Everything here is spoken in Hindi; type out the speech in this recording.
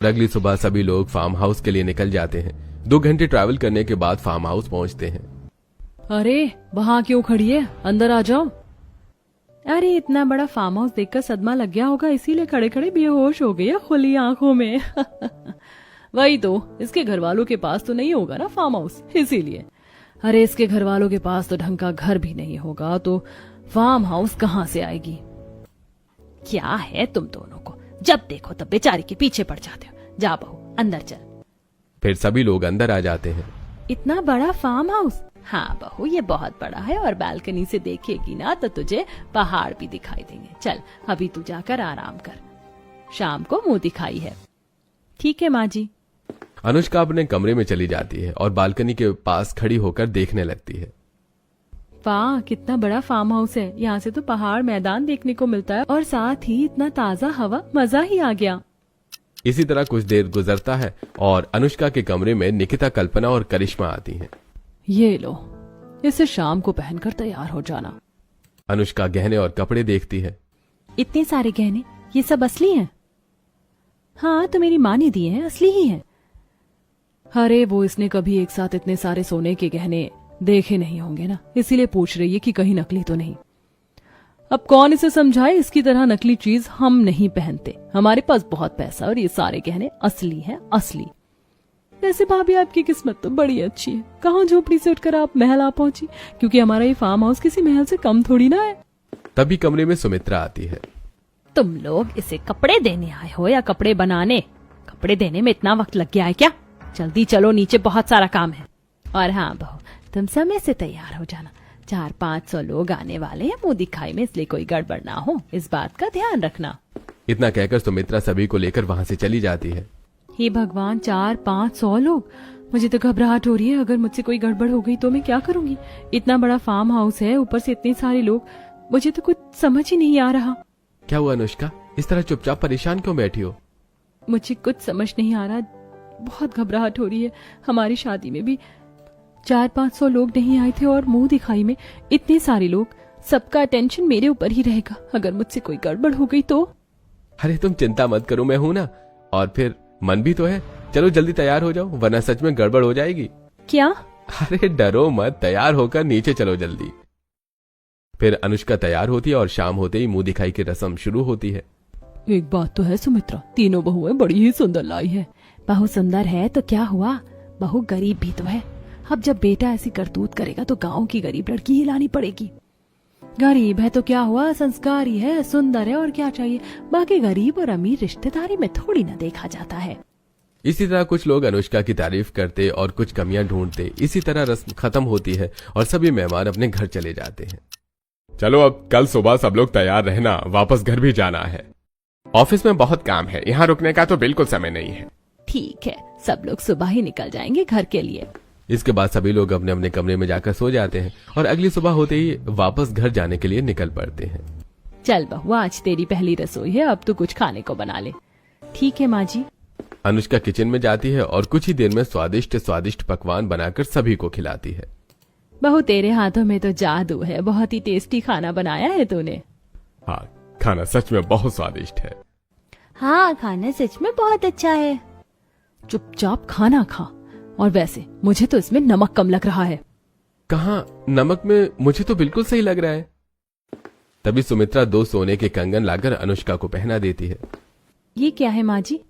अगली सुबह सभी लोग फार्म हाउस के लिए निकल जाते हैं। 2 घंटे ट्रैवल करने के बाद फार्म हाउस पहुंचते हैं। अरे वहाँ क्यों खड़ी है, अंदर आ जाओ। अरे इतना बड़ा फार्म हाउस देखकर सदमा लग गया होगा, इसीलिए खड़े खड़े बेहोश हो गई है खुली आंखों में। वही तो, इसके घर वालों के पास तो नहीं होगा ना फार्म हाउस, इसीलिए। अरे इसके घर वालों के पास तो ढंग का घर भी नहीं होगा, तो फार्म हाउस कहाँ से आएगी। क्या है तुम दोनों को, जब देखो तब बेचारी के पीछे पड़ जाते हो। जा बहू अंदर चल। फिर सभी लोग अंदर आ जाते हैं। इतना बड़ा फार्म हाउस? हाँ बहू, ये बहुत बड़ा है और बालकनी से देखेगी ना तो तुझे पहाड़ भी दिखाई देंगे। चल अभी तू जाकर आराम कर, शाम को मुंह दिखाई है। ठीक है माँ जी। अनुष्का अपने कमरे में चली जाती है और बालकनी के पास खड़ी होकर देखने लगती है। वाह कितना बड़ा फार्म हाउस है, यहाँ से तो पहाड़ मैदान देखने को मिलता है और साथ ही इतना ताजा हवा, मजा ही आ गया। इसी तरह कुछ देर गुजरता है और अनुष्का के कमरे में निकिता, कल्पना और करिश्मा आती हैं। ये लो, इसे शाम को पहनकर तैयार हो जाना। अनुष्का गहने और कपड़े देखती है। इतने सारे गहने, ये सब असली हैं? हाँ तो मेरी माँ ने दिए हैं, असली ही हैं। अरे वो इसने कभी एक साथ इतने सारे सोने के गहने देखे नहीं होंगे ना, इसीलिए पूछ रही है कि कहीं नकली तो नहीं। अब कौन इसे समझाए, इसकी तरह नकली चीज हम नहीं पहनते, हमारे पास बहुत पैसा और ये सारे गहने असली हैं, असली। वैसे भाभी आपकी किस्मत तो बड़ी अच्छी है, कहाँ झोपड़ी से उठकर आप महल आ पहुंची, क्योंकि हमारा ये फार्म हाउस किसी महल से कम थोड़ी ना है। तभी कमरे में सुमित्रा आती है। तुम लोग इसे कपड़े देने आए हो या कपड़े बनाने? कपड़े देने में इतना वक्त लग गया है क्या? जल्दी चलो, नीचे बहुत सारा काम है। और हाँ बहू, तुम समय से तैयार हो जाना, 400-500 लोग आने वाले हैं मुंह दिखाई में, इसलिए कोई गड़बड़ ना हो, इस बात का ध्यान रखना। इतना कहकर सुमित्रा सभी को लेकर वहाँ से चली जाती है। हे भगवान, 400-500 लोग, मुझे तो घबराहट हो रही है। अगर मुझसे कोई गड़बड़ हो गई तो मैं क्या करूंगी? इतना बड़ा फार्म हाउस है, ऊपर से इतने सारे लोग, मुझे तो कुछ समझ ही नहीं आ रहा। क्या हुआ अनुष्का, इस तरह चुपचाप परेशान क्यों बैठी हो? मुझे कुछ समझ नहीं आ रहा, बहुत घबराहट हो रही है। हमारी शादी में भी 400-500 लोग नहीं आए थे और मुंह दिखाई में इतने सारे लोग, सबका अटेंशन मेरे ऊपर ही रहेगा। अगर मुझसे कोई गड़बड़ हो गई तो? अरे तुम चिंता मत करो, मैं हूं ना, और फिर मन भी तो है। चलो जल्दी तैयार हो जाओ, वरना सच में गड़बड़ हो जाएगी। क्या? अरे डरो मत, तैयार होकर नीचे चलो जल्दी। फिर अनुष्का तैयार होती है और शाम होते ही मुंह दिखाई की रस्म शुरू होती है। एक बात तो है सुमित्रा, तीनों बहुएं बड़ी ही सुंदर लाई है। बहू सुंदर है तो क्या हुआ, बहू गरीब भी तो है। अब जब बेटा ऐसी करतूत करेगा तो गांव की गरीब लड़की ही लानी पड़ेगी। गरीब है तो क्या हुआ, संस्कारी है, सुंदर है, और क्या चाहिए। बाकी गरीब और अमीर रिश्तेदारी में थोड़ी ना देखा जाता है। इसी तरह कुछ लोग अनुष्का की तारीफ करते और कुछ कमियां ढूंढते। इसी तरह रस्म खत्म होती है और सभी मेहमान अपने घर चले जाते हैं। चलो अब कल सुबह सब लोग तैयार रहना, वापस घर भी जाना है। ऑफिस में बहुत काम है, यहाँ रुकने का तो बिल्कुल समय नहीं है। ठीक है, सब लोग सुबह ही निकल जाएंगे घर के लिए। इसके बाद सभी लोग अपने अपने कमरे में जाकर सो जाते हैं और अगली सुबह होते ही वापस घर जाने के लिए निकल पड़ते हैं। चल बहू, आज तेरी पहली रसोई है, अब तू कुछ खाने को बना ले। ठीक है माँ जी। अनुष्का किचन में जाती है और कुछ ही देर में स्वादिष्ट स्वादिष्ट पकवान बनाकर सभी को खिलाती है। बहू तेरे हाथों में तो जादू है, बहुत ही टेस्टी खाना बनाया है तूने। हाँ, खाना सच में बहुत स्वादिष्ट है। हाँ, खाना सच में बहुत अच्छा है। चुपचाप खाना खा, और वैसे मुझे तो इसमें नमक कम लग रहा है। कहाँ नमक में, मुझे तो बिल्कुल सही लग रहा है। तभी सुमित्रा 2 सोने के कंगन लाकर अनुष्का को पहना देती है। ये क्या है माँ जी?